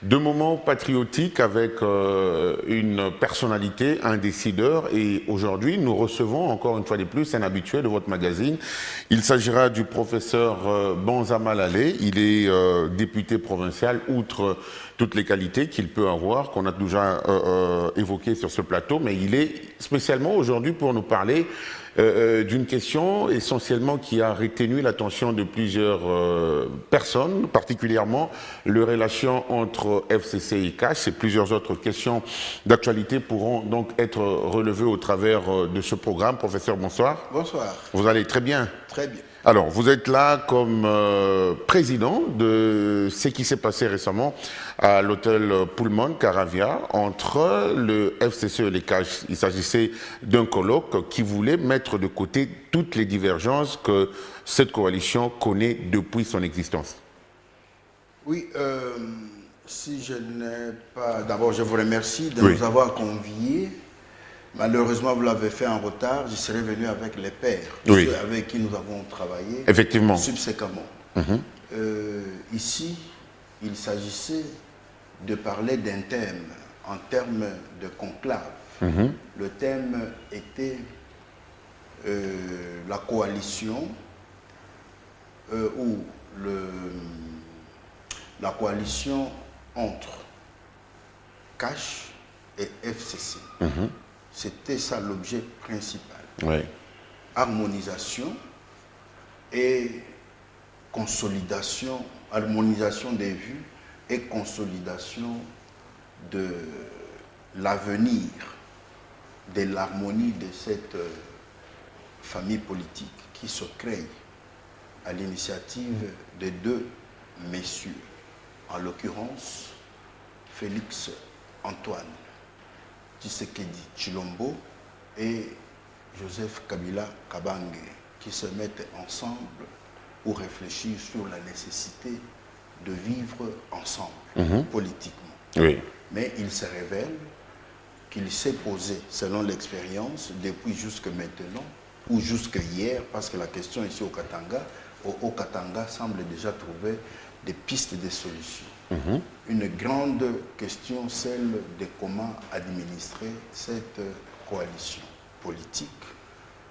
Deux moments patriotiques avec une personnalité, un décideur, et aujourd'hui nous recevons encore une fois de plus un habitué de votre magazine. Il s'agira du professeur Banza Malalé. Il est député provincial, outre toutes les qualités qu'il peut avoir, qu'on a déjà évoquées sur ce plateau, mais il est spécialement aujourd'hui pour nous parler d'une question essentiellement qui a retenu l'attention de plusieurs personnes, particulièrement les relations entre FCC et CAS, et plusieurs autres questions d'actualité pourront donc être relevées au travers de ce programme. Professeur, bonsoir. Bonsoir. Vous allez très bien? Très bien. Alors, vous êtes là comme président de ce qui s'est passé récemment à l'hôtel Pullman Caravia entre le FCC et les CAS. Il s'agissait d'un colloque qui voulait mettre de côté toutes les divergences que cette coalition connaît depuis son existence. Oui, si je n'ai pas... D'abord, je vous remercie de nous avoir conviés. Malheureusement, vous l'avez fait en retard. Je serais venu avec les pairs, ceux avec qui nous avons travaillé subséquemment. Ici, il s'agissait de parler d'un thème en termes de conclave. Le thème était la coalition ou la coalition entre CAS et FCC. C'était ça l'objet principal. Harmonisation et consolidation, harmonisation des vues et consolidation de l'avenir, de l'harmonie de cette famille politique qui se crée à l'initiative de deux messieurs, en l'occurrence Félix Antoine Tshisekedi Tshilombo et Joseph Kabila Kabange, qui se mettent ensemble pour réfléchir sur la nécessité de vivre ensemble politiquement. Mais il se révèle qu'il s'est posé, selon l'expérience, depuis jusque maintenant, ou jusque hier, parce que la question ici au Katanga semble déjà trouver des pistes de solutions. Une grande question, celle de comment administrer cette coalition politique,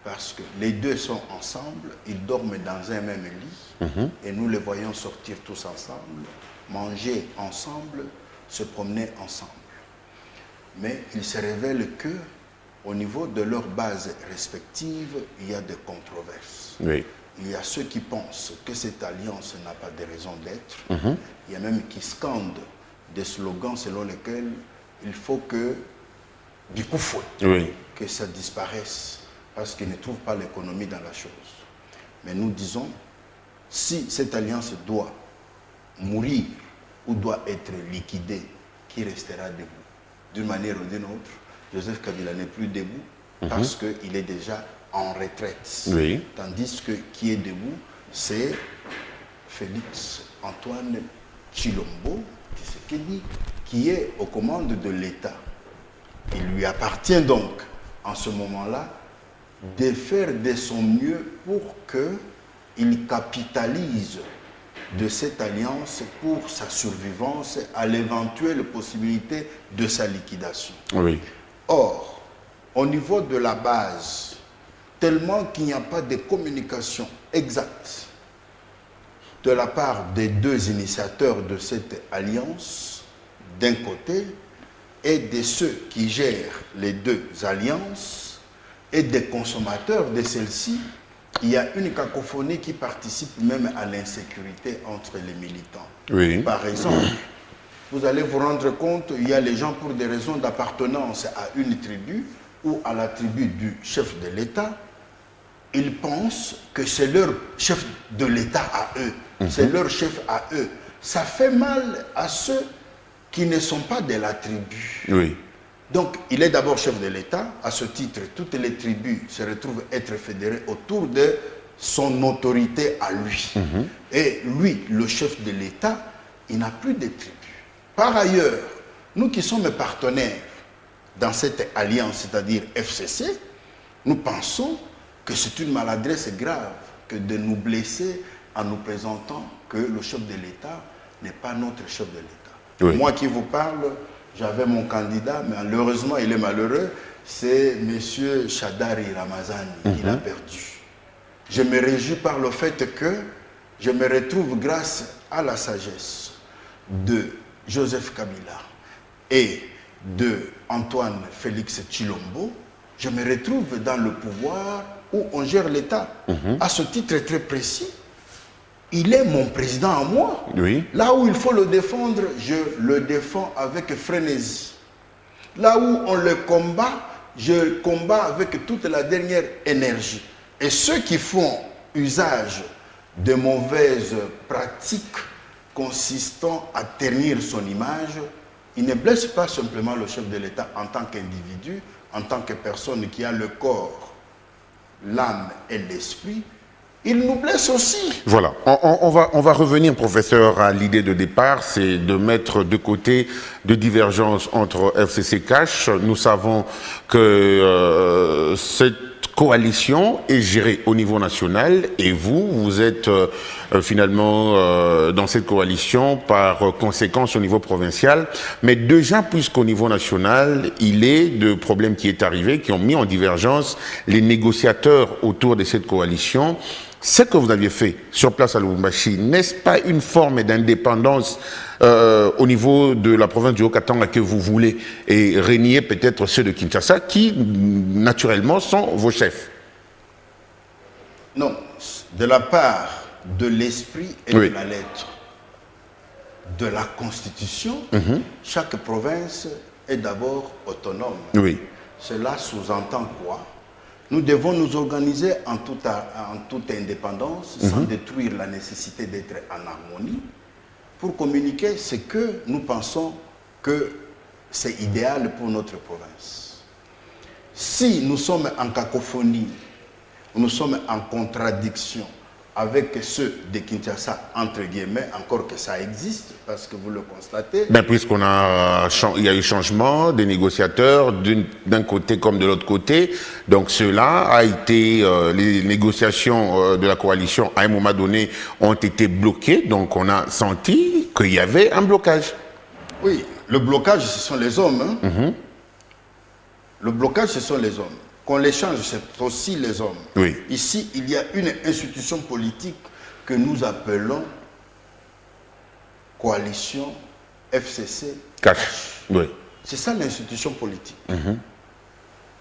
parce que les deux sont ensemble, ils dorment dans un même lit, et nous les voyons sortir tous ensemble, manger ensemble, se promener ensemble. Mais il se révèle que, au niveau de leurs bases respectives, il y a des controverses. Il y a ceux qui pensent que cette alliance n'a pas de raison d'être. Il y a même qui scandent des slogans selon lesquels il faut que, du coup fouet, que ça disparaisse, parce qu'ils ne trouvent pas l'économie dans la chose. Mais nous disons, si cette alliance doit mourir ou doit être liquidée, qui restera debout? D'une manière ou d'une autre, Joseph Kabila n'est plus debout parce qu'il est déjà en retraite. Tandis que qui est debout, c'est Félix Antoine Tshilombo, qui est aux commandes de l'État. Il lui appartient donc, en ce moment-là, de faire de son mieux pour qu'il capitalise de cette alliance pour sa survivance à l'éventuelle possibilité de sa liquidation. Or, au niveau de la base, tellement qu'il n'y a pas de communication exacte de la part des deux initiateurs de cette alliance, d'un côté, et de ceux qui gèrent les deux alliances, et des consommateurs de celles-ci, il y a une cacophonie qui participe même à l'insécurité entre les militants. Par exemple, vous allez vous rendre compte, il y a les gens pour des raisons d'appartenance à une tribu ou à la tribu du chef de l'État, ils pensent que c'est leur chef de l'État à eux, c'est leur chef à eux. Ça fait mal à ceux qui ne sont pas de la tribu. Donc, il est d'abord chef de l'État. À ce titre, toutes les tribus se retrouvent être fédérées autour de son autorité à lui. Et lui, le chef de l'État, il n'a plus de tribus. Par ailleurs, nous qui sommes partenaires dans cette alliance, c'est-à-dire FCC, nous pensons que c'est une maladresse grave que de nous blesser en nous présentant que le chef de l'État n'est pas notre chef de l'État. Oui. Moi qui vous parle, j'avais mon candidat, mais malheureusement, il est malheureux, c'est M. Shadari Ramazani qui l'a perdu. Je me réjouis par le fait que je me retrouve grâce à la sagesse de Joseph Kabila et de Antoine Félix Tshilombo, je me retrouve dans le pouvoir où on gère l'État. À ce titre très précis, il est mon président à moi. Oui. Là où il faut le défendre, je le défends avec frénésie. Là où on le combat, je combats avec toute la dernière énergie. Et ceux qui font usage de mauvaises pratiques consistant à ternir son image, ils ne blessent pas simplement le chef de l'État en tant qu'individu, en tant que personne qui a le corps, l'âme et l'esprit, il nous blesse aussi. Voilà, on va revenir, professeur, à l'idée de départ, c'est de mettre de côté de divergences entre FCC Cash. Nous savons que cette coalition est gérée au niveau national et vous êtes finalement dans cette coalition par conséquence au niveau provincial. Mais déjà, puisqu'au niveau national, il est de problèmes qui est arrivé, qui ont mis en divergence les négociateurs autour de cette coalition. Ce que vous aviez fait sur place à Lubumbashi, n'est-ce pas une forme d'indépendance au niveau de la province du Haut-Katanga que vous voulez et régner peut-être ceux de Kinshasa qui, naturellement, sont vos chefs? Non, de la part de l'esprit et Oui. de la lettre de la Constitution, chaque province est d'abord autonome. Oui. Cela sous-entend quoi? Nous devons nous organiser en toute indépendance, sans détruire la nécessité d'être en harmonie, pour communiquer ce que nous pensons que c'est idéal pour notre province. Si nous sommes en cacophonie, nous sommes en contradiction avec ceux de Kinshasa, entre guillemets, encore que ça existe, parce que vous le constatez. Ben, puisqu'il y a eu changement des négociateurs d'un côté comme de l'autre côté, donc cela a été, les négociations de la coalition à un moment donné ont été bloquées, donc on a senti qu'il y avait un blocage. Oui, le blocage, ce sont les hommes. Hein. Le blocage, ce sont les hommes. Qu'on les change, c'est aussi les hommes. Oui. Ici, il y a une institution politique que nous appelons coalition FCC Cash. Oui. C'est ça l'institution politique.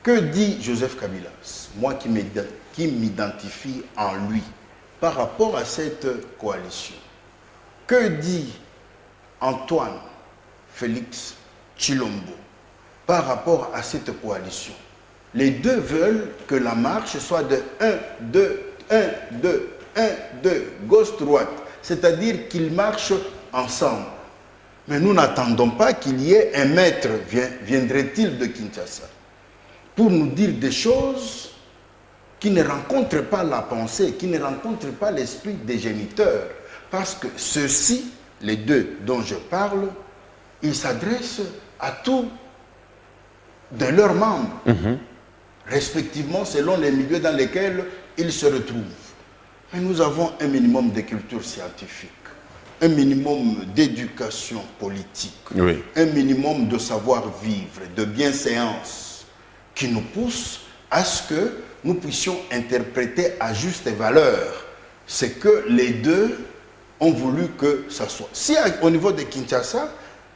Que dit Joseph Kabila? Moi qui m'identifie en lui par rapport à cette coalition. Que dit Antoine Félix Tshilombo par rapport à cette coalition? Les deux veulent que la marche soit de 1, 2, 1, 2, 1, 2, gauche-droite. C'est-à-dire qu'ils marchent ensemble. Mais nous n'attendons pas qu'il y ait un maître, viendrait-il de Kinshasa, pour nous dire des choses qui ne rencontrent pas la pensée, qui ne rencontrent pas l'esprit des géniteurs. Parce que ceux-ci, les deux dont je parle, ils s'adressent à tous de leurs membres, respectivement selon les milieux dans lesquels ils se retrouvent. Mais nous avons un minimum de culture scientifique, un minimum d'éducation politique, Oui. un minimum de savoir-vivre, de bienséance, qui nous pousse à ce que nous puissions interpréter à juste valeur ce que les deux ont voulu que ça soit. Si au niveau de Kinshasa,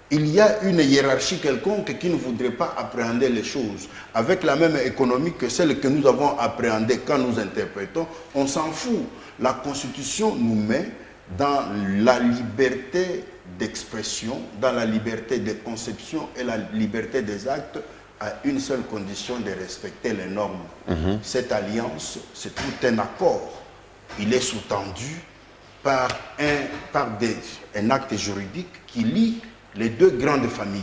il y a une hiérarchie quelconque qui ne voudrait pas appréhender les choses avec la même économie que celle que nous avons appréhendée quand nous interprétons, on s'en fout. La Constitution nous met dans la liberté d'expression, dans la liberté de conception et la liberté des actes à une seule condition de respecter les normes. Cette alliance, c'est tout un accord. Il est sous-tendu par un acte juridique qui lie les deux grandes familles.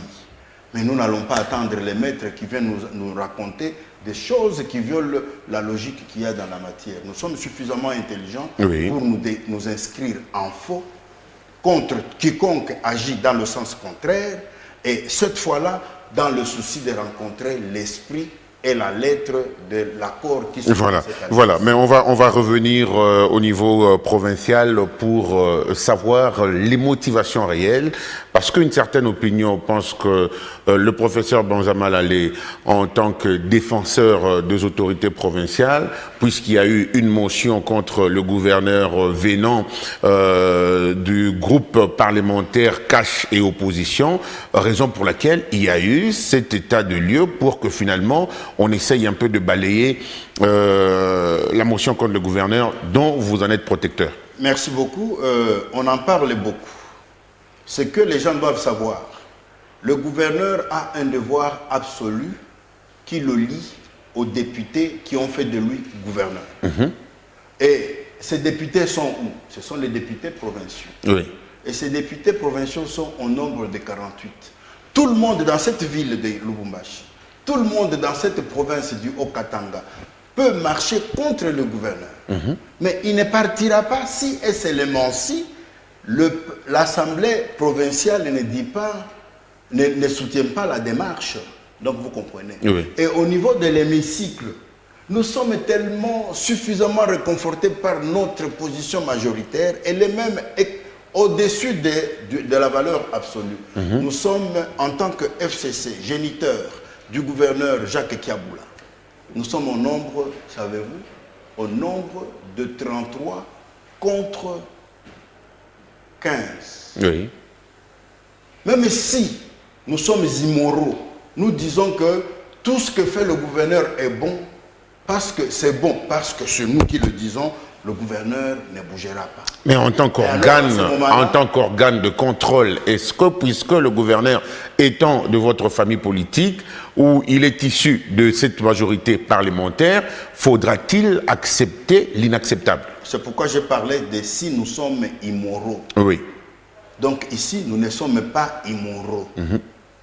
Mais nous n'allons pas attendre les maîtres qui viennent nous raconter des choses qui violent la logique qu'il y a dans la matière. Nous sommes suffisamment intelligents pour nous inscrire en faux contre quiconque agit dans le sens contraire et cette fois-là, dans le souci de rencontrer l'esprit et la lettre de l'accord qui se Voilà, cette alliance. voilà. Mais on va revenir au niveau provincial pour savoir les motivations réelles, parce qu'une certaine opinion pense que le professeur Banzama Lale, en tant que défenseur des autorités provinciales, puisqu'il y a eu une motion contre le gouverneur Vénan du groupe parlementaire Cash et Opposition, raison pour laquelle il y a eu cet état de lieu pour que finalement on essaye un peu de balayer la motion contre le gouverneur dont vous en êtes protecteur. Merci beaucoup. On en parle beaucoup. Ce que les gens doivent savoir, le gouverneur a un devoir absolu qui le lie aux députés qui ont fait de lui gouverneur. Et ces députés sont où? Ce sont les députés provinciaux. Oui. Et ces députés provinciaux sont au nombre de 48. Tout le monde dans cette ville de Lubumbashi, tout le monde dans cette province du Haut-Katanga peut marcher contre le gouverneur. Mais il ne partira pas si et seulement si l'Assemblée provinciale ne dit pas, ne soutient pas la démarche. Donc vous comprenez. Oui. Et au niveau de l'hémicycle, nous sommes tellement suffisamment réconfortés par notre position majoritaire, elle est même au-dessus de la valeur absolue. Nous sommes, en tant que FCC, géniteur du gouverneur Jacques Kiaboula, nous sommes au nombre, savez-vous, au nombre de 33 contre 15. Oui. Même si nous sommes immoraux, nous disons que tout ce que fait le gouverneur est bon, parce que c'est bon, parce que c'est nous qui le disons, le gouverneur ne bougera pas. Mais en tant qu'organe de contrôle, est-ce que, puisque le gouverneur étant de votre famille politique, ou il est issu de cette majorité parlementaire, faudra-t-il accepter l'inacceptable? C'est pourquoi j'ai parlé de si nous sommes immoraux. Oui. Donc ici, nous ne sommes pas immoraux.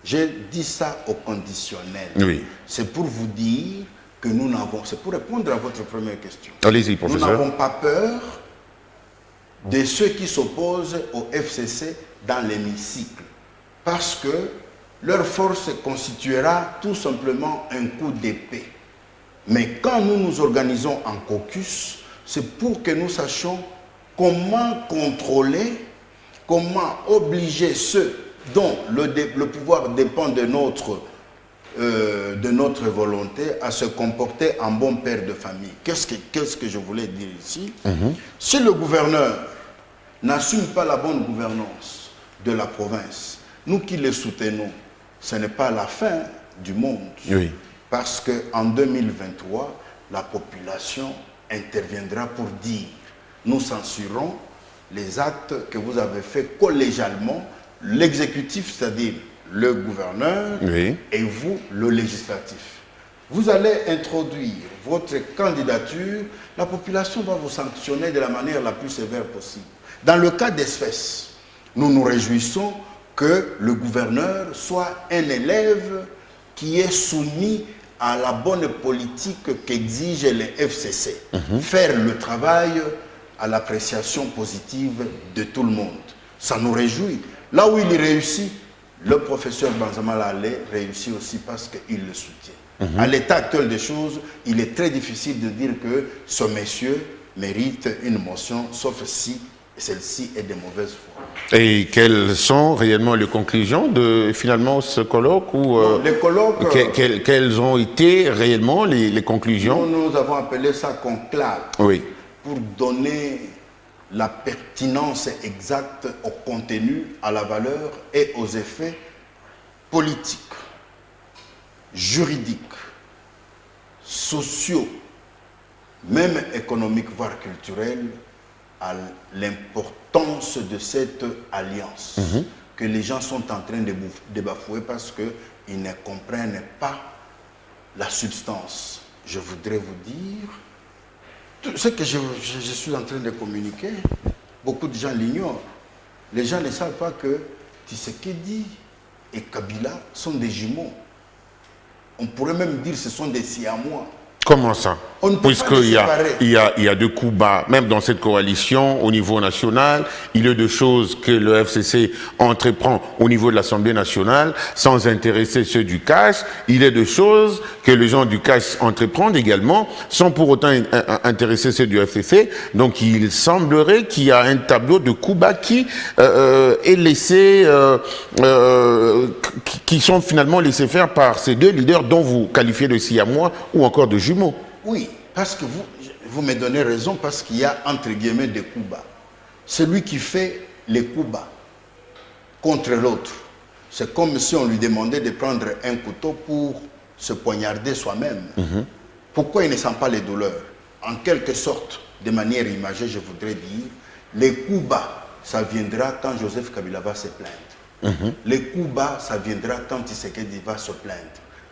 J'ai dit ça au conditionnel. Oui. C'est pour vous dire que nous n'avons... C'est pour répondre à votre première question. Allez-y, Nous professeur. n'avons pas peur de ceux qui s'opposent au FCC dans l'hémicycle. Parce que leur force constituera tout simplement un coup d'épée. Mais quand nous nous organisons en caucus, c'est pour que nous sachions comment contrôler, comment obliger ceux dont le pouvoir dépend de notre volonté à se comporter en bon père de famille. Qu'est-ce que je voulais dire ici? Si le gouverneur n'assume pas la bonne gouvernance de la province, nous qui le soutenons, ce n'est pas la fin du monde. Oui. Parce qu'en 2023, la population interviendra pour dire nous censurons les actes que vous avez faits collégialement, l'exécutif, c'est-à-dire le gouverneur, Oui. et vous, le législatif. Vous allez introduire votre candidature, la population va vous sanctionner de la manière la plus sévère possible. Dans le cas d'espèce, nous nous réjouissons que le gouverneur soit un élève qui est soumis à la bonne politique qu'exige les FCC. Faire le travail à l'appréciation positive de tout le monde. Ça nous réjouit. Là où il réussit, le professeur Banzama Lale réussit aussi parce qu'il le soutient. À l'état actuel des choses, il est très difficile de dire que ce monsieur mérite une motion, sauf si celle-ci est de mauvaise foi. Et quelles sont réellement les conclusions de finalement ce colloque ou Les colloques, quelles ont été réellement les conclusions? nous avons appelé ça conclave. Oui. Pour donner la pertinence exacte au contenu, à la valeur et aux effets politiques, juridiques, sociaux, même économiques, voire culturels, à l'importance de cette alliance que les gens sont en train de bafouer parce qu'ils ne comprennent pas la substance. Je voudrais vous dire, tout ce que je suis en train de communiquer, beaucoup de gens l'ignorent. Les gens ne savent pas que Tshisekedi et Kabila sont des jumeaux. On pourrait même dire que ce sont des Siamois. Comment ça? On ne peut pas les séparer. Il y a deux coups bas, même dans cette coalition, au niveau national. Il y a deux choses que le FCC entreprend au niveau de l'Assemblée nationale, sans intéresser ceux du cash. Il y a deux choses que les gens du cash entreprennent également, sans pour autant intéresser ceux du FCC. Donc il semblerait qu'il y a un tableau de coups bas qui est laissé, qui sont finalement laissés faire par ces deux leaders dont vous qualifiez de siamois ou encore de jumeaux. Oui, parce que vous me donnez raison, parce qu'il y a entre guillemets des coups bas. Celui qui fait les coups bas contre l'autre, c'est comme si on lui demandait de prendre un couteau pour se poignarder soi-même. Pourquoi il ne sent pas les douleurs? En quelque sorte, de manière imagée, je voudrais dire, les coups bas, ça viendra quand Joseph Kabila va se plaindre. Les coups bas, ça viendra quand Tshisekedi va se plaindre.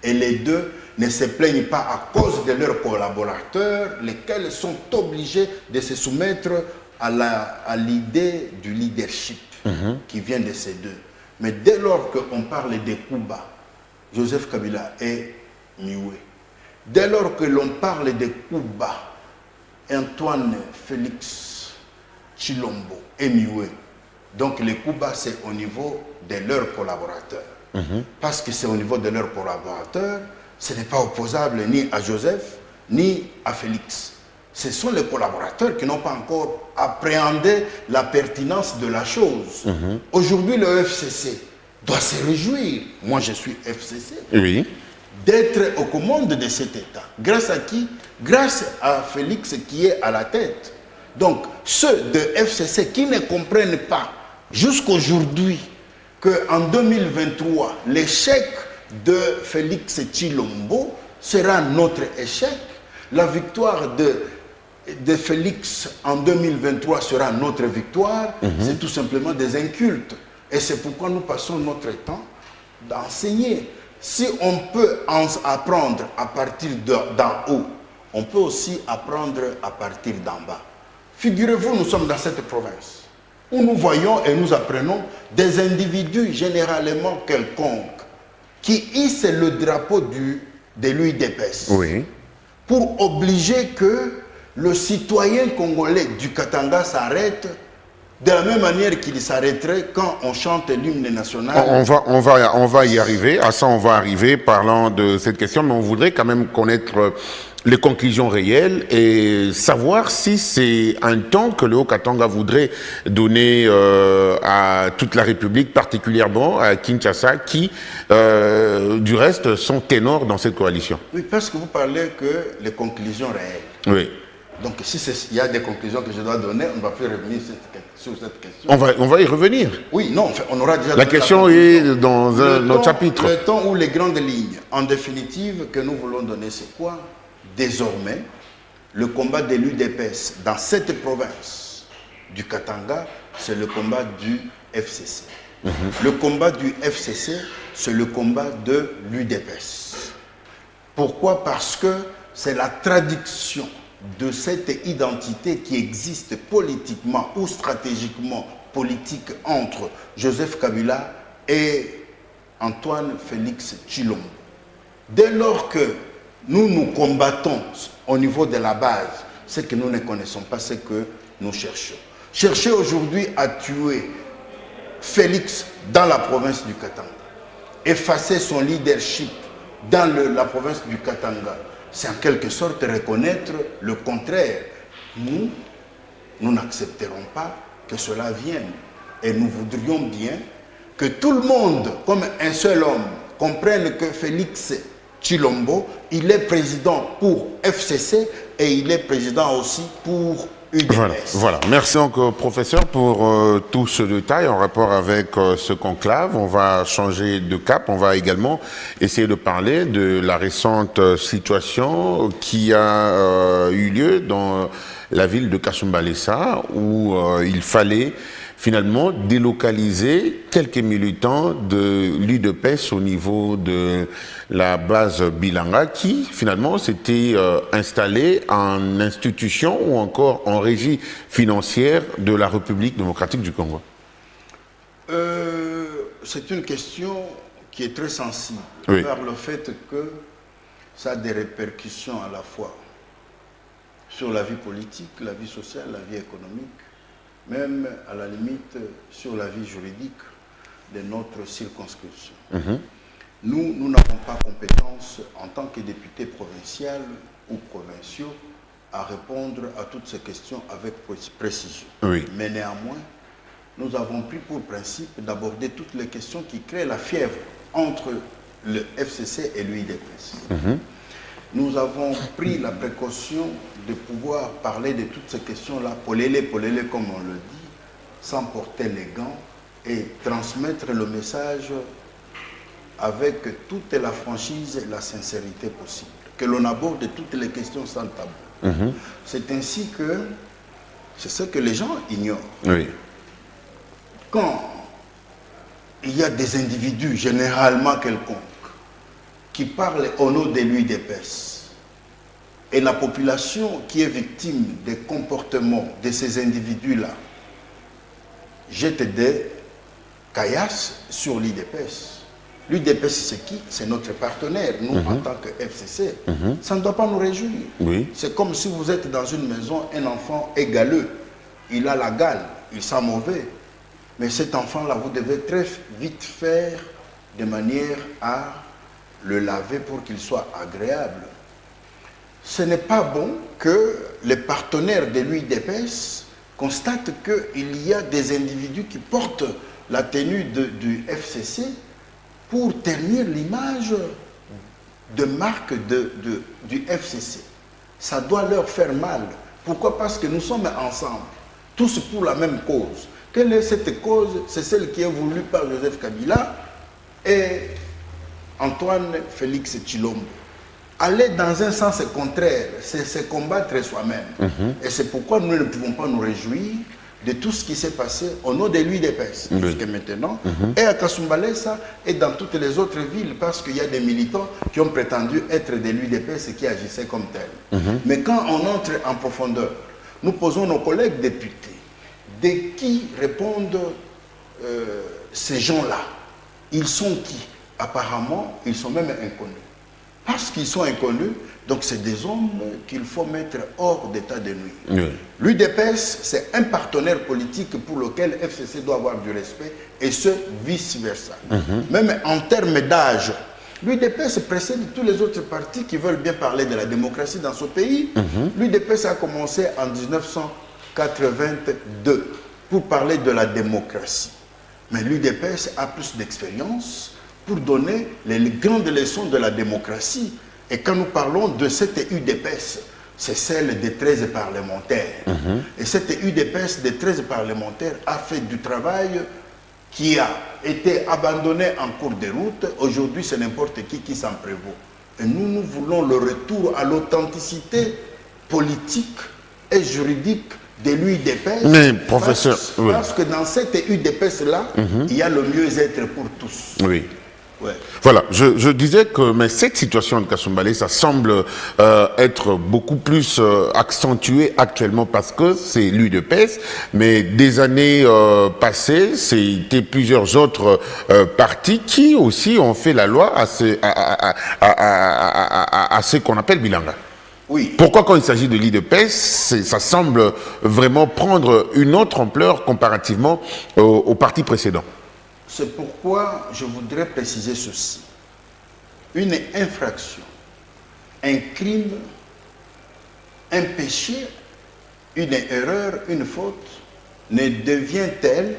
Et les deux ne se plaignent pas à cause de leurs collaborateurs, lesquels sont obligés de se soumettre à l'idée du leadership qui vient de ces deux. Mais dès lors qu'on parle des coups bas, Joseph Kabila est muet. Dès lors que l'on parle des coups bas, Antoine Félix Tshilombo est muet. Donc les coups bas, c'est au niveau de leurs collaborateurs. Parce que c'est au niveau de leurs collaborateurs, ce n'est pas opposable ni à Joseph, ni à Félix. Ce sont les collaborateurs qui n'ont pas encore appréhendé la pertinence de la chose. Aujourd'hui, le FCC doit se réjouir, moi je suis FCC, Oui. d'être aux commandes de cet État. Grâce à qui? Grâce à Félix qui est à la tête. Donc, ceux de FCC qui ne comprennent pas jusqu'aujourd'hui qu'en 2023, l'échec de Félix Tshilombo sera notre échec. La victoire de Félix en 2023 sera notre victoire. C'est tout simplement des incultes. Et c'est pourquoi nous passons notre temps d'enseigner. Si on peut apprendre à partir d'en haut, on peut aussi apprendre à partir d'en bas. Figurez-vous, nous sommes dans cette province où nous voyons et nous apprenons des individus généralement quelconques qui hissent le drapeau de l'UDPS pour obliger que le citoyen congolais du Katanga s'arrête de la même manière qu'il s'arrêterait quand on chante l'hymne national. On va y arriver, à ça on va arriver parlant de cette question, mais on voudrait quand même connaître les conclusions réelles et savoir si c'est un temps que le Haut-Katanga voudrait donner à toute la République, particulièrement à Kinshasa, qui, du reste, sont ténors dans cette coalition. Oui, parce que vous parlez que les conclusions réelles. Oui. Donc, s'il y a des conclusions que je dois donner, on ne va plus revenir sur cette question. On va y revenir. Oui, non, on aura déjà... La question est dans notre chapitre. Le temps ou les grandes lignes, en définitive, que nous voulons donner, c'est quoi? Désormais, le combat de l'UDPS dans cette province du Katanga, c'est le combat du FCC. Le combat du FCC, c'est le combat de l'UDPS. Pourquoi? Parce que c'est la traduction de cette identité qui existe politiquement ou stratégiquement politique entre Joseph Kabila et Antoine Félix Tshilombo. Dès lors que nous nous combattons au niveau de la base, c'est que nous ne connaissons pas ce que nous cherchons. Chercher aujourd'hui à tuer Félix dans la province du Katanga, effacer son leadership dans la province du Katanga, c'est en quelque sorte reconnaître le contraire. Nous n'accepterons pas que cela vienne. Et nous voudrions bien que tout le monde, comme un seul homme, comprenne que Félix Tshilombo, il est président pour FCC et il est président aussi pour UDPS. Voilà. Merci encore, professeur, pour tout ce détail en rapport avec ce conclave. On va changer de cap. On va également essayer de parler de la récente situation qui a eu lieu dans la ville de Kasumbalesa, où il fallait finalement délocaliser quelques militants de l'UDPS au niveau de la base Bilanga qui finalement s'était installée en institution ou encore en régie financière de la République démocratique du Congo. C'est une question qui est très sensible par le fait que ça a des répercussions à la fois sur la vie politique, la vie sociale, la vie économique, même à la limite sur la vie juridique de notre circonscription. Nous n'avons pas compétence en tant que députés provinciaux ou provinciaux à répondre à toutes ces questions avec précision. Oui. Mais néanmoins, nous avons pris pour principe d'aborder toutes les questions qui créent la fièvre entre le FCC et l'UIDPS. Nous avons pris la précaution de pouvoir parler de toutes ces questions-là, polélé, comme on le dit, sans porter les gants et transmettre le message avec toute la franchise et la sincérité possible. Que l'on aborde toutes les questions sans tabou. C'est ainsi que, c'est ce que les gens ignorent. Oui. Quand il y a des individus, généralement quelconques, qui parlent au nom de l'UIDPS, et la population qui est victime des comportements de ces individus-là jette des caillasses sur l'UIDPS. L'UIDPS, c'est qui? C'est notre partenaire, nous, en tant que FCC. Ça ne doit pas nous réjouir. Oui. C'est comme si vous êtes dans une maison, un enfant est galeux, il a la gale, il sent mauvais. Mais cet enfant-là, vous devez très vite faire de manière à le laver pour qu'il soit agréable. Ce n'est pas bon que les partenaires de l'UIDPS constatent qu'il y a des individus qui portent la tenue du FCC pour ternir l'image de marque du FCC. Ça doit leur faire mal. Pourquoi? Parce que nous sommes ensemble, tous pour la même cause. Quelle est cette cause? C'est celle qui est voulue par Joseph Kabila et Antoine Félix Tshilombo. Aller dans un sens contraire, c'est se combattre soi-même. Et c'est pourquoi nous ne pouvons pas nous réjouir de tout ce qui s'est passé au nom de l'UIDPS jusqu'à maintenant, et à Kasumbalesa et dans toutes les autres villes, parce qu'il y a des militants qui ont prétendu être de l'UIDPS et qui agissaient comme tels. Mais quand on entre en profondeur, nous posons nos collègues députés, de qui répondent ces gens-là? Ils sont qui? Apparemment, ils sont même inconnus. Parce qu'ils sont inconnus, donc c'est des hommes qu'il faut mettre hors d'état de nuire. L'UIDPS, c'est un partenaire politique pour lequel FCC doit avoir du respect, et ce, vice-versa. Même en termes d'âge, l'UIDPS précède tous les autres partis qui veulent bien parler de la démocratie dans ce pays. L'UIDPS a commencé en 1982 pour parler de la démocratie. Mais l'UIDPS a plus d'expérience pour donner les grandes leçons de la démocratie. Et quand nous parlons de cette UDPS, c'est celle des 13 parlementaires. Et cette UDPS des 13 parlementaires a fait du travail qui a été abandonné en cours de route. Aujourd'hui, c'est n'importe qui s'en prévaut. Et nous voulons le retour à l'authenticité politique et juridique de l'UDPS. Mais, professeur... Parce que dans cette UDPS-là, il y a le mieux-être pour tous. Oui. Ouais. Voilà, je disais que mais cette situation de Kasumbalesa, ça semble être beaucoup plus accentuée actuellement parce que c'est l'UDPS, mais des années passées, c'était plusieurs autres partis qui aussi ont fait la loi à ce qu'on appelle Bilanga. Oui. Pourquoi quand il s'agit de l'UDPS, ça semble vraiment prendre une autre ampleur comparativement aux partis précédents? C'est pourquoi je voudrais préciser ceci. Une infraction, un crime, un péché, une erreur, une faute ne devient telle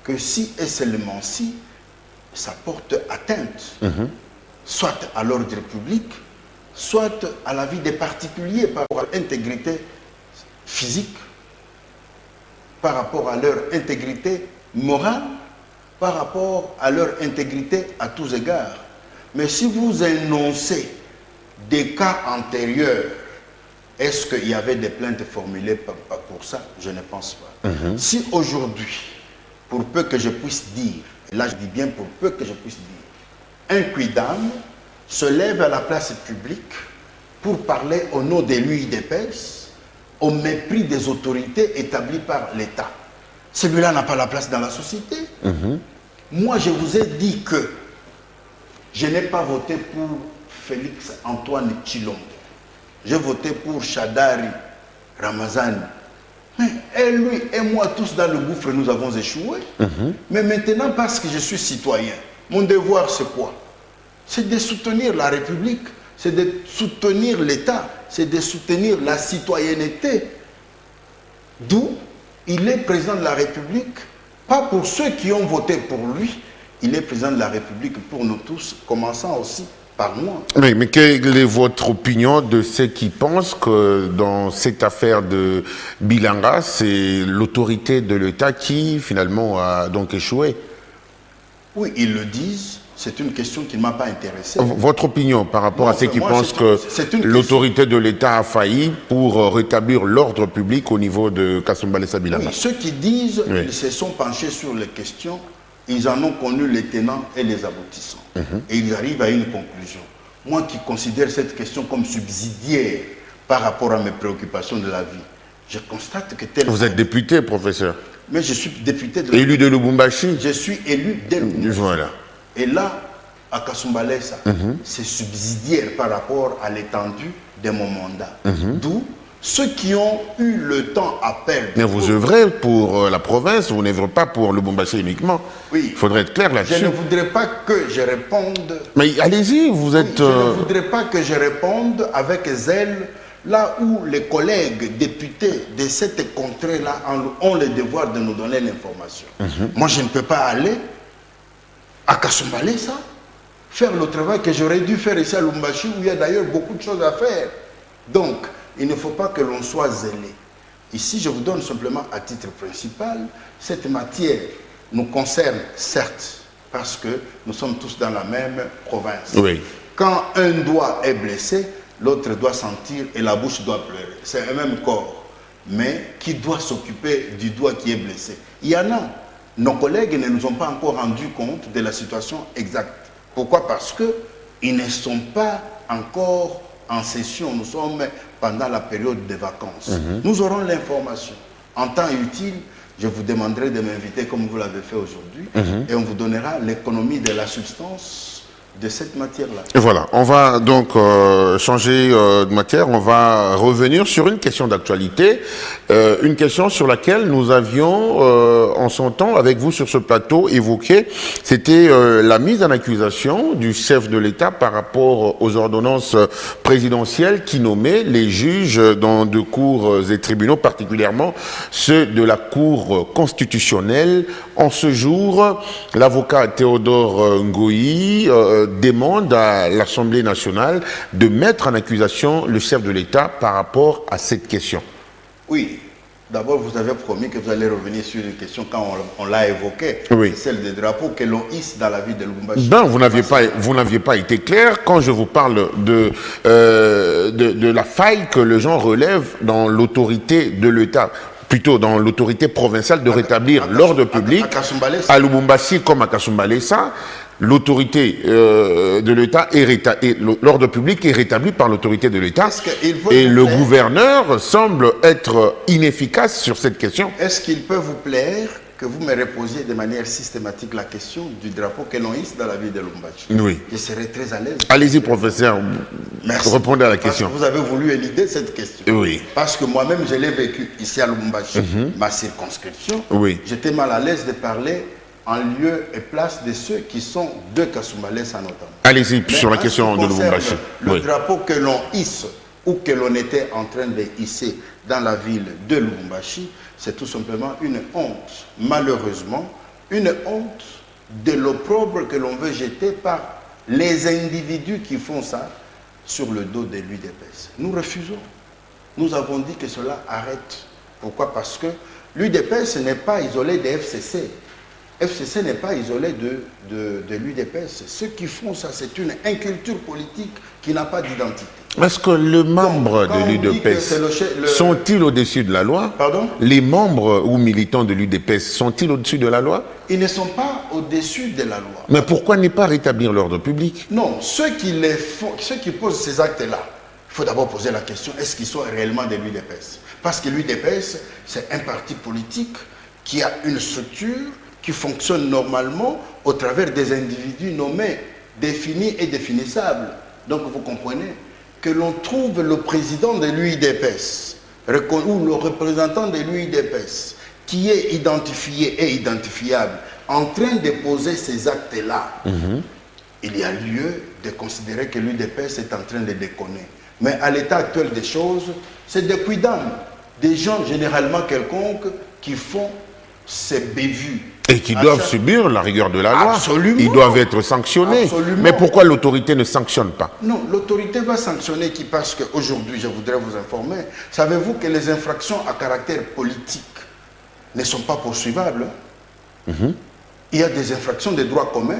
que si et seulement si ça porte atteinte, soit à l'ordre public, soit à la vie des particuliers par rapport à l'intégrité physique, par rapport à leur intégrité morale, par rapport à leur intégrité à tous égards. Mais si vous énoncez des cas antérieurs, est-ce qu'il y avait des plaintes formulées pour ça? Je ne pense pas. Si aujourd'hui, pour peu que je puisse dire, et là je dis bien pour peu que je puisse dire, un quidam se lève à la place publique pour parler au nom de l'UIDPS, au mépris des autorités établies par l'État, celui-là n'a pas la place dans la société. Moi, je vous ai dit que je n'ai pas voté pour Félix Antoine Tshilombo. J'ai voté pour Shadari Ramazani. Mais lui et moi, tous dans le gouffre, nous avons échoué. Mais maintenant, parce que je suis citoyen, mon devoir, c'est quoi? C'est de soutenir la République, c'est de soutenir l'État, c'est de soutenir la citoyenneté. D'où il est président de la République, pas pour ceux qui ont voté pour lui, il est président de la République pour nous tous, commençant aussi par moi. Oui, mais quelle est votre opinion de ceux qui pensent que dans cette affaire de Bilanga, c'est l'autorité de l'État qui finalement a donc échoué? Oui, ils le disent. C'est une question qui ne m'a pas intéressé. Votre opinion par rapport Non, à ceux qui moi, pensent que l'autorité question. de l'État a failli pour rétablir l'ordre public au niveau de Kasumbalé Bilanga? Oui, ceux qui disent Oui. qu'ils se sont penchés sur les questions, ils en ont connu les tenants et les aboutissants. Et ils arrivent à une conclusion. Moi qui considère cette question comme subsidiaire par rapport à mes préoccupations de la vie, je constate que tel... Vous êtes député, professeur? Mais je suis député de... Élu de Lubumbashi? Je suis élu dès le... Voilà. Et là, à Kasumbalesa, c'est subsidiaire par rapport à l'étendue de mon mandat. D'où ceux qui ont eu le temps à perdre... Mais vous œuvrez pour la province, vous n'œuvrez pas pour Lubumbashi uniquement. Oui. Il faudrait être clair là-dessus. Je ne voudrais pas que je réponde... Mais allez-y, vous êtes... Je ne voudrais pas que je réponde avec zèle là où les collègues députés de cette contrée-là ont le devoir de nous donner l'information. Moi, je ne peux pas aller à Kasumbalesa faire le travail que j'aurais dû faire ici à Lubumbashi, où il y a d'ailleurs beaucoup de choses à faire. Donc, il ne faut pas que l'on soit zélé. Ici, je vous donne simplement à titre principal, cette matière nous concerne, certes, parce que nous sommes tous dans la même province. Oui. Quand un doigt est blessé, l'autre doit sentir et la bouche doit pleurer. C'est un même corps. Mais qui doit s'occuper du doigt qui est blessé? Il y en a. Nos collègues ne nous ont pas encore rendu compte de la situation exacte. Pourquoi? Parce qu'ils ne sont pas encore en session. Nous sommes pendant la période des vacances. Nous aurons l'information. En temps utile, je vous demanderai de m'inviter comme vous l'avez fait aujourd'hui et on vous donnera l'économie de la substance de cette matière-là. Voilà, on va donc changer de matière, on va revenir sur une question d'actualité, une question sur laquelle nous avions en son temps avec vous sur ce plateau évoqué, c'était la mise en accusation du chef de l'État par rapport aux ordonnances présidentielles qui nommaient les juges dans de cours et tribunaux, particulièrement ceux de la Cour constitutionnelle. En ce jour, l'avocat Théodore Ngoï demande à l'Assemblée nationale de mettre en accusation le chef de l'État par rapport à cette question. Oui, d'abord vous avez promis que vous allez revenir sur une question quand on l'a évoquée, Oui. celle des drapeaux que l'on hisse dans la ville de Lubumbashi. Ben, vous n'aviez pas été clair quand je vous parle de la faille que les gens relèvent dans l'autorité de l'État, plutôt dans l'autorité provinciale de rétablir l'ordre public à Lubumbashi comme à Kasumbalesa. L'autorité de l'État l'ordre public est rétabli par l'autorité de l'État et le gouverneur semble être inefficace sur cette question. Est-ce qu'il peut vous plaire que vous me reposiez de manière systématique la question du drapeau que l'on hisse dans la ville de Lubumbashi? Oui. Je serais très à l'aise. Allez-y, professeur. Merci. Répondez à la question. Parce que vous avez voulu éluder cette question. Oui. Parce que moi-même, je l'ai vécu ici à Lubumbashi, ma circonscription. Oui. J'étais mal à l'aise de parler en lieu et place de ceux qui sont de Kasumbalesa notamment. Allez-y Mais sur la en question ce qui de Lubumbashi. concerne Le Oui. drapeau que l'on hisse ou que l'on était en train de hisser dans la ville de Lubumbashi, c'est tout simplement une honte. Malheureusement, une honte de l'opprobre que l'on veut jeter par les individus qui font ça sur le dos de l'UDPS. Nous refusons. Nous avons dit que cela arrête. Pourquoi? Parce que l'UDPS n'est pas isolé des FCC. FCC n'est pas isolé de l'UDPS. Ceux qui font ça, c'est une inculture politique qui n'a pas d'identité. Est-ce que les membres Donc, quand de on dit que l'UDPS c'est sont-ils au-dessus de la loi? Pardon? Les membres ou militants de l'UDPS sont-ils au-dessus de la loi? Ils ne sont pas au-dessus de la loi. Mais pourquoi ne pas rétablir l'ordre public? Non, ceux qui posent ces actes-là, il faut d'abord poser la question, est-ce qu'ils sont réellement de l'UDPS? Parce que l'UDPS, c'est un parti politique qui a une structure qui fonctionne normalement au travers des individus nommés, définis et définissables. Donc vous comprenez que l'on trouve le président de l'UDPS ou le représentant de l'UIDPS, qui est identifié et identifiable, en train de poser ces actes-là, il y a lieu de considérer que l'UIDPS est en train de déconner. Mais à l'état actuel des choses, c'est des quidam, des gens généralement quelconques qui font ces bévues. Et qui doivent subir la rigueur de la loi. Absolument. Ils doivent être sanctionnés. Absolument. Mais pourquoi l'autorité ne sanctionne pas? Non, l'autorité va sanctionner qui, parce qu'aujourd'hui, je voudrais vous informer, savez-vous que les infractions à caractère politique ne sont pas poursuivables? Il y a des infractions de droit commun,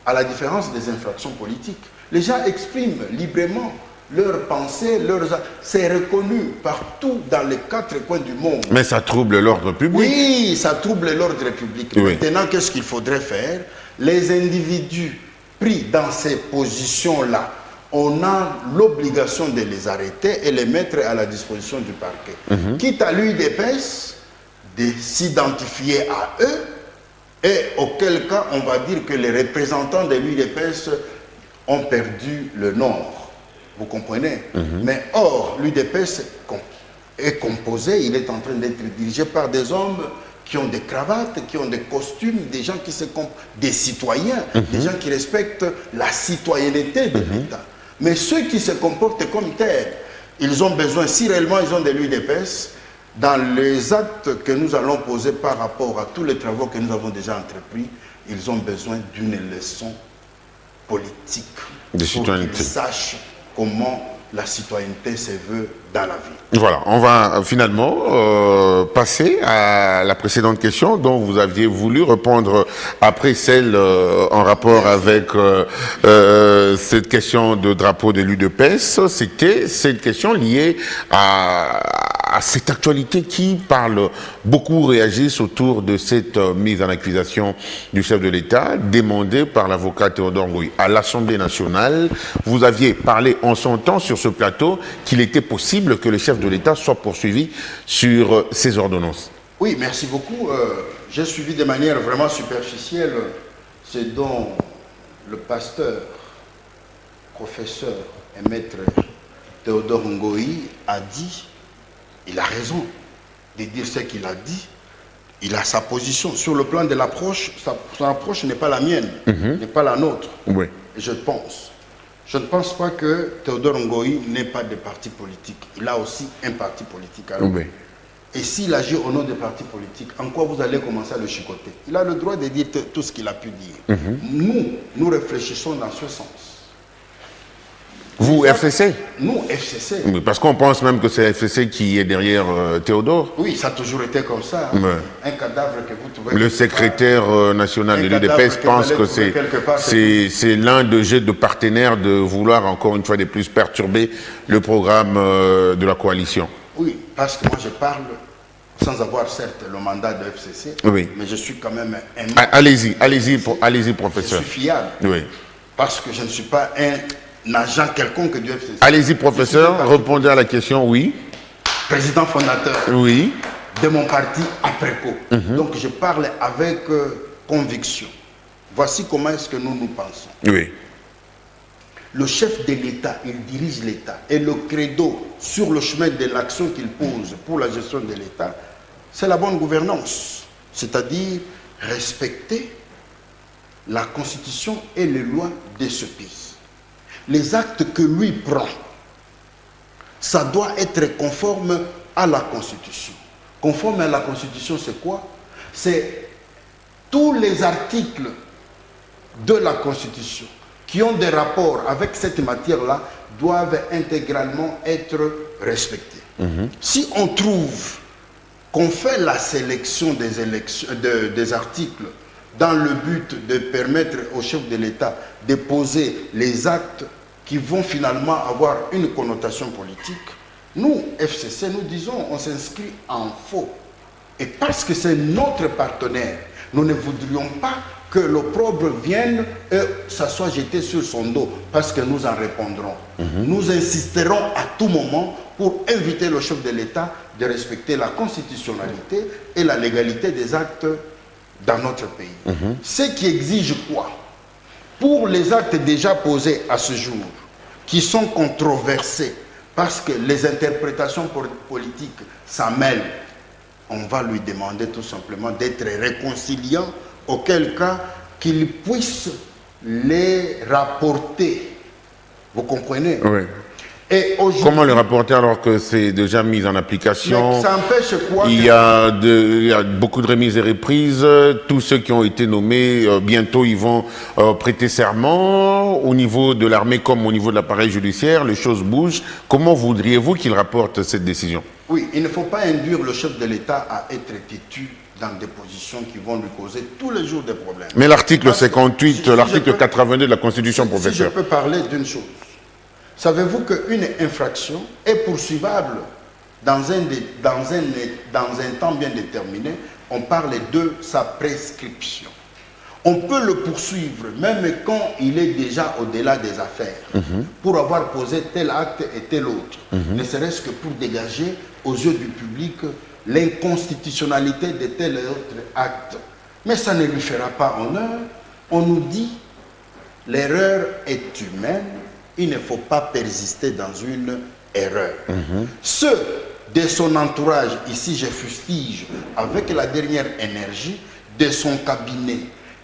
à la différence des infractions politiques. Les gens expriment librement leurs pensées, c'est reconnu partout dans les 4 coins du monde. Mais ça trouble l'ordre public. Oui, ça trouble l'ordre public. Oui. Maintenant, qu'est-ce qu'il faudrait faire? Les individus pris dans ces positions-là, on a l'obligation de les arrêter et les mettre à la disposition du parquet. Quitte à l'UIDPS de s'identifier à eux, et auquel cas, on va dire que les représentants de l'UIDPS ont perdu le nord. Vous comprenez? Mais or, l'UDPS est composé, il est en train d'être dirigé par des hommes qui ont des cravates, qui ont des costumes, des gens qui des citoyens, des gens qui respectent la citoyenneté de l'État. Mais ceux qui se comportent comme tels, ils ont besoin, si réellement ils ont de l'UDPS, dans les actes que nous allons poser par rapport à tous les travaux que nous avons déjà entrepris, ils ont besoin d'une leçon politique. De pour citoyenneté. qu'ils sachent comment la citoyenneté se veut dans la vie. Voilà, on va finalement passer à la précédente question dont vous aviez voulu répondre après celle en rapport avec cette question de drapeau de l'UDPS. C'était cette question liée à cette actualité qui parle, beaucoup réagissent autour de cette mise en accusation du chef de l'État demandée par l'avocat Théodore Ngoï. À l'Assemblée nationale, vous aviez parlé en son temps sur ce plateau qu'il était possible que le chef de l'État soit poursuivi sur ces ordonnances. Oui, merci beaucoup. J'ai suivi de manière vraiment superficielle ce dont le pasteur, professeur et maître Théodore Ngoï a dit. Il a raison de dire ce qu'il a dit. Il a sa position. Sur le plan de l'approche, son approche n'est pas la mienne, n'est pas la nôtre. Oui. Je pense. Je ne pense pas que Théodore Ngoï n'ait pas de parti politique. Il a aussi un parti politique. Oui. Et s'il agit au nom des partis politiques, en quoi vous allez commencer à le chicoter? Il a le droit de dire tout ce qu'il a pu dire. Nous réfléchissons dans ce sens. Vous, FCC? Nous, FCC. Oui, parce qu'on pense même que c'est FCC qui est derrière Théodore. Oui, ça a toujours été comme ça. Un cadavre que vous trouvez... Le secrétaire national de l'UDPS pense que c'est l'un de jets de partenaires de vouloir encore une fois de plus perturber le programme de la coalition. Oui, parce que moi je parle sans avoir certes le mandat de FCC, oui. Mais je suis quand même un... Allez-y, professeur. Je suis fiable. Oui. Parce que je ne suis pas un agent quelconque du FCC. Allez-y, professeur, répondez à la question, oui. Président fondateur. Oui. De mon parti APRECO. Donc je parle avec conviction. Voici comment est-ce que nous pensons. Oui. Le chef de l'État, il dirige l'État. Et le credo sur le chemin de l'action qu'il pose pour la gestion de l'État, c'est la bonne gouvernance. C'est-à-dire respecter la Constitution et les lois de ce pays. Les actes que lui prend, ça doit être conforme à la Constitution. Conforme à la Constitution, c'est quoi? C'est tous les articles de la Constitution qui ont des rapports avec cette matière-là doivent intégralement être respectés. Si on trouve qu'on fait la sélection des articles dans le but de permettre au chef de l'État de poser les actes qui vont finalement avoir une connotation politique, nous, FCC, nous disons, on s'inscrit en faux. Et parce que c'est notre partenaire, nous ne voudrions pas que l'opprobre vienne et ça soit jeté sur son dos, parce que nous en répondrons. Nous insisterons à tout moment pour inviter le chef de l'État de respecter la constitutionnalité et la légalité des actes dans notre pays. Ce qui exige quoi? Pour les actes déjà posés à ce jour, qui sont controversés parce que les interprétations politiques s'en mêlent, on va lui demander tout simplement d'être réconciliant, auquel cas qu'il puisse les rapporter. Vous comprenez? Oui. Et comment le rapporter alors que c'est déjà mis en application? Mais ça empêche quoi? Il y a beaucoup de remises et reprises. Tous ceux qui ont été nommés, bientôt ils vont prêter serment au niveau de l'armée comme au niveau de l'appareil judiciaire. Les choses bougent. Comment voudriez-vous qu'il rapporte cette décision? Oui, il ne faut pas induire le chef de l'État à être têtu dans des positions qui vont lui causer tous les jours des problèmes. Mais l'article 58, l'article 82 de la Constitution, professeur. Si je peux parler d'une chose. Savez-vous qu'une infraction est poursuivable dans un temps bien déterminé? On parle de sa prescription. On peut le poursuivre même quand il est déjà au-delà des affaires pour avoir posé tel acte et tel autre, ne serait-ce que pour dégager aux yeux du public l'inconstitutionnalité de tel et autre acte. Mais ça ne lui fera pas honneur. On nous dit l'erreur est humaine. Il ne faut pas persister dans une erreur. Ceux de son entourage, ici je fustige, avec la dernière énergie de son cabinet,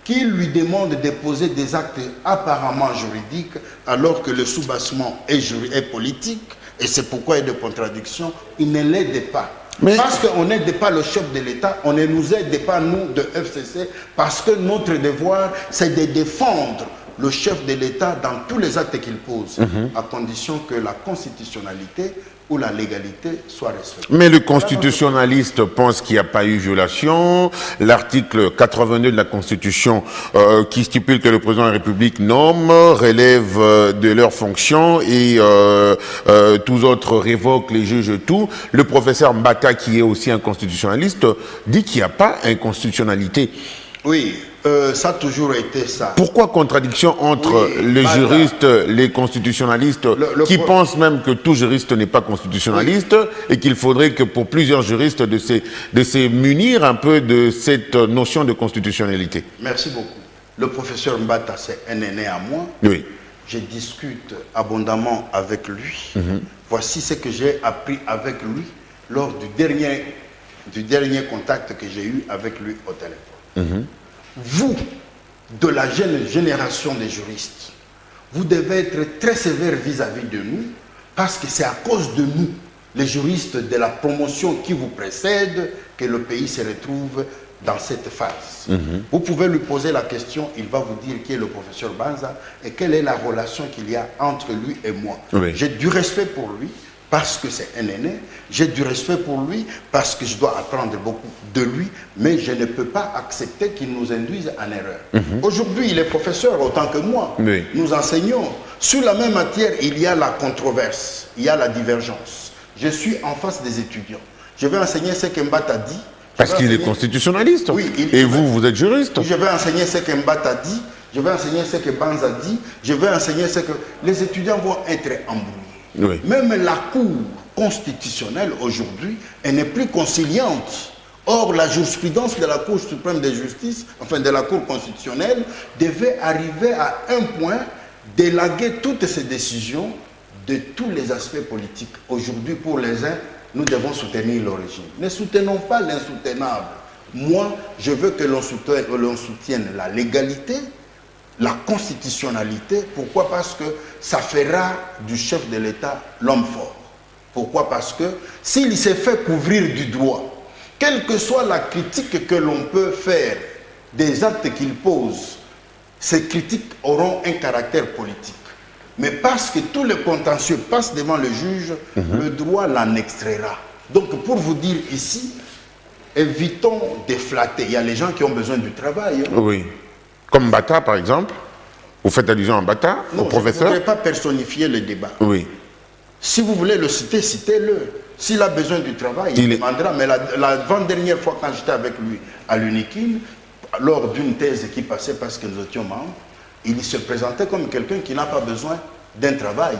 qui lui demande de poser des actes apparemment juridiques, alors que le soubassement est politique, et c'est pourquoi il y a des contradictions, il ne l'aide pas. Mais parce qu'on n'aide pas le chef de l'État, on ne nous aide pas, nous, de FCC, parce que notre devoir, c'est de défendre le chef de l'État dans tous les actes qu'il pose, à condition que la constitutionnalité ou la légalité soit respectée. Mais le constitutionnaliste pense qu'il n'y a pas eu violation. L'article 82 de la Constitution qui stipule que le président de la République nomme, relève de leurs fonctions et tous autres révoquent, les juges, tout. Le professeur Mbata, qui est aussi un constitutionnaliste, dit qu'il n'y a pas inconstitutionnalité. Oui, ça a toujours été ça. Pourquoi contradiction entre les juristes, les constitutionnalistes, qui pensent même que tout juriste n'est pas constitutionnaliste et qu'il faudrait que pour plusieurs juristes de se munir un peu de cette notion de constitutionnalité? Merci beaucoup. Le professeur Mbata, c'est un aîné à moi. Oui. Je discute abondamment avec lui. Voici ce que j'ai appris avec lui lors du dernier contact que j'ai eu avec lui au téléphone. Vous, de la jeune génération des juristes, vous devez être très sévère vis-à-vis de nous, parce que c'est à cause de nous, les juristes de la promotion qui vous précède, que le pays se retrouve dans cette phase. Vous pouvez lui poser la question, il va vous dire qui est le professeur Banza et quelle est la relation qu'il y a entre lui et moi. J'ai du respect pour lui, parce que c'est un aîné, j'ai du respect pour lui, parce que je dois apprendre beaucoup de lui, mais je ne peux pas accepter qu'il nous induise en erreur. Aujourd'hui, il est professeur autant que moi. Nous enseignons. Sur la même matière, il y a la controverse, il y a la divergence. Je suis en face des étudiants. Je vais enseigner ce que Mbata dit. Parce qu'il est constitutionnaliste. Oui, et vous êtes juriste. Je vais enseigner ce que Mbata dit, je vais enseigner ce que Banza dit, je vais enseigner ce que... Les étudiants vont être embrouillés. Même la Cour constitutionnelle aujourd'hui, elle n'est plus conciliante. Or, la jurisprudence de la Cour suprême de justice, enfin de la Cour constitutionnelle, devait arriver à un point d'élaguer toutes ces décisions de tous les aspects politiques. Aujourd'hui, pour les uns, nous devons soutenir le régime. Ne soutenons pas l'insoutenable. Moi, je veux que l'on soutienne la légalité, la constitutionnalité. Pourquoi? Parce que ça fera du chef de l'État l'homme fort. Pourquoi? Parce que s'il s'est fait couvrir du doigt, quelle que soit la critique que l'on peut faire des actes qu'il pose, ces critiques auront un caractère politique. Mais parce que tous les contentieux passent devant le juge, le droit l'en extraira. Donc pour vous dire ici, évitons de flatter. Il y a les gens qui ont besoin du travail. Oui. Comme Mbata, par exemple. Vous faites allusion à Mbata, au professeur? Je ne voudrais pas personnifier le débat. Oui. Si vous voulez le citer, citez-le. S'il a besoin du travail, il demandera. Mais l'avant-dernière fois, quand j'étais avec lui à l'UNIKIN, lors d'une thèse qui passait parce que nous étions membres, il se présentait comme quelqu'un qui n'a pas besoin d'un travail.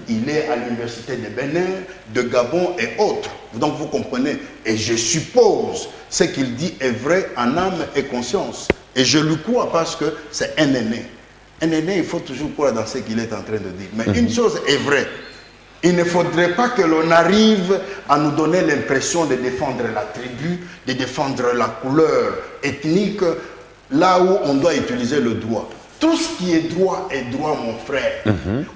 Il est à l'université de Bénin, de Gabon et autres. Donc vous comprenez. Et je suppose ce qu'il dit est vrai en âme et conscience. Et je lui crois parce que c'est un aîné. Un aîné, il faut toujours croire dans ce qu'il est en train de dire. Mais une chose est vraie. Il ne faudrait pas que l'on arrive à nous donner l'impression de défendre la tribu, de défendre la couleur ethnique, là où on doit utiliser le droit. Tout ce qui est droit, mon frère.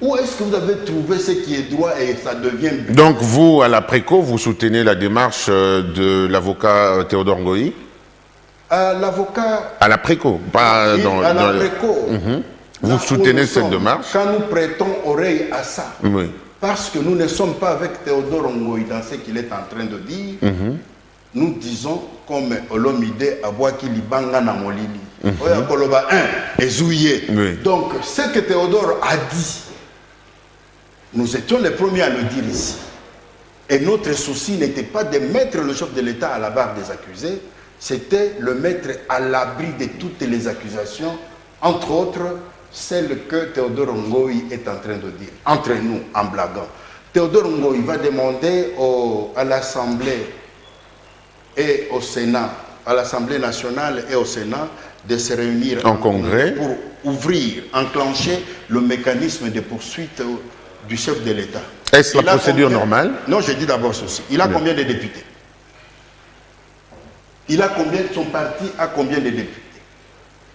Où est-ce que vous avez trouvé ce qui est droit et ça devient... Donc vous, à la Préco, vous soutenez la démarche de l'avocat Théodore Ngoï? L'avocat... À la Préco, pas dans... À la Préco. Vous soutenez cette démarche? Quand nous prêtons oreille à ça, oui. Parce que nous ne sommes pas avec Théodore Ngoï dans ce qu'il est en train de dire, nous disons comme Olomide Abouaki Libanga Namolili. Donc, ce que Théodore a dit, nous étions les premiers à le dire ici. Et notre souci n'était pas de mettre le chef de l'État à la barre des accusés, c'était le mettre à l'abri de toutes les accusations, entre autres celle que Théodore Ngoï est en train de dire, entre nous, en blaguant. Théodore Ngoï va demander à l'Assemblée et au Sénat, à l'Assemblée nationale et au Sénat, de se réunir en congrès pour ouvrir, enclencher le mécanisme de poursuite du chef de l'État. Est-ce la procédure normale? Non, je dis d'abord ceci. Il a combien de députés? Il a combien, son parti a combien de députés?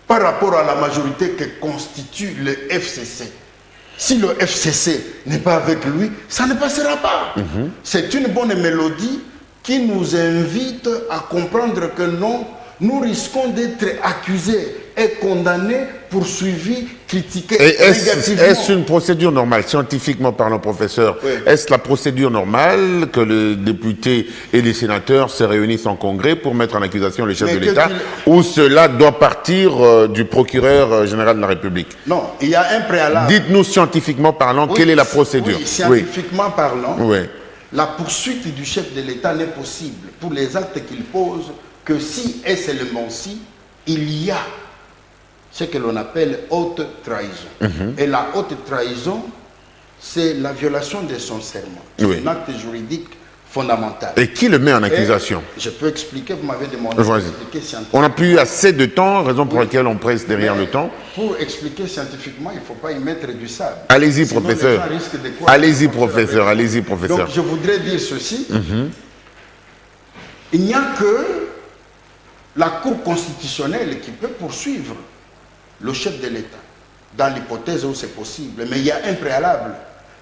Par rapport à la majorité que constitue le FCC. Si le FCC n'est pas avec lui, ça ne passera pas. C'est une bonne mélodie qui nous invite à comprendre que non, nous risquons d'être accusés et condamnés, poursuivis, critiqués négativement. Est-ce une procédure normale, scientifiquement parlant, professeur? Oui. Est-ce la procédure normale que les députés et les sénateurs se réunissent en congrès pour mettre en accusation le chef de l'État, ou cela doit partir du procureur général de la République? Non, il y a un préalable. Dites-nous scientifiquement parlant, quelle est la procédure? Oui, scientifiquement parlant, la poursuite du chef de l'État n'est possible pour les actes qu'il pose que si et seulement si il y a ce que l'on appelle haute trahison. Et la haute trahison, c'est la violation de son serment. C'est un acte juridique fondamental. Et qui le met en accusation? Je peux expliquer, vous m'avez demandé d'expliquer scientifiquement. On n'a plus assez de temps, raison pour laquelle on presse derrière le temps. Pour expliquer scientifiquement, il ne faut pas y mettre du sable. Allez-y, professeur. Allez-y, professeur. Allez-y, professeur. Donc, je voudrais dire ceci. Il n'y a que la Cour constitutionnelle qui peut poursuivre le chef de l'État, dans l'hypothèse où c'est possible. Mais il y a un préalable.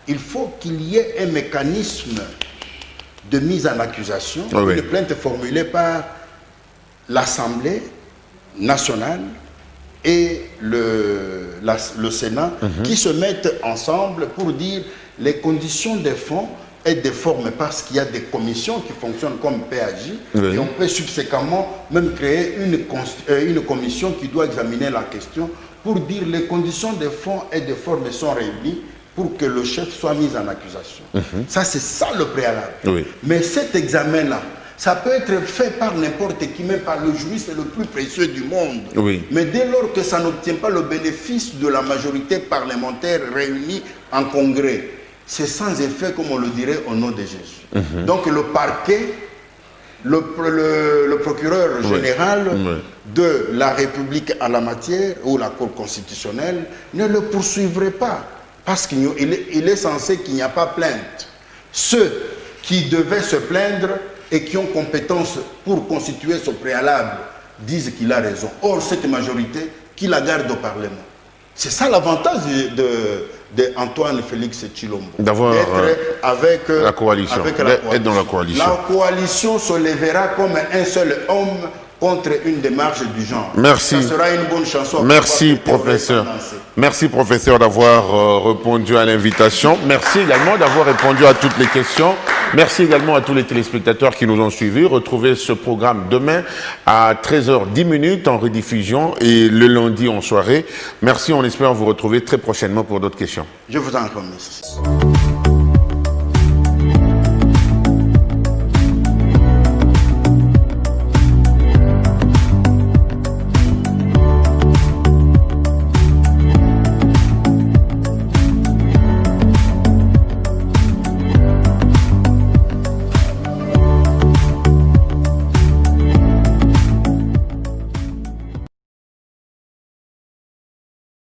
Il faut qu'il y ait un mécanisme de mise en accusation, une plainte formulée par l'Assemblée nationale et le Sénat qui se mettent ensemble pour dire les conditions des fonds et des formes, parce qu'il y a des commissions qui fonctionnent comme PAJ, et on peut subséquemment même créer une commission qui doit examiner la question pour dire les conditions des fonds et des formes sont réunies pour que le chef soit mis en accusation. Ça, c'est ça le préalable. Mais cet examen-là, ça peut être fait par n'importe qui, même par le juriste le plus précieux du monde. Mais dès lors que ça n'obtient pas le bénéfice de la majorité parlementaire réunie en congrès, c'est sans effet, comme on le dirait, au nom de Jésus. Donc le parquet, le procureur général de la République en la matière, ou la Cour constitutionnelle, ne le poursuivrait pas. Parce qu'il est censé qu'il n'y a pas plainte. Ceux qui devaient se plaindre et qui ont compétence pour constituer ce préalable disent qu'il a raison. Or, cette majorité, qui la garde au Parlement. C'est ça l'avantage d'Antoine Félix Tshilombo. D'avoir avec la coalition. Être dans la coalition. La coalition se lèvera comme un seul homme contre une démarche du genre. Merci. Ça sera une bonne chanson. Merci, professeur. Merci, professeur, d'avoir répondu à l'invitation. Merci également d'avoir répondu à toutes les questions. Merci également à tous les téléspectateurs qui nous ont suivis. Retrouvez ce programme demain à 13h10 en rediffusion et le lundi en soirée. Merci, on espère vous retrouver très prochainement pour d'autres questions. Je vous en remercie.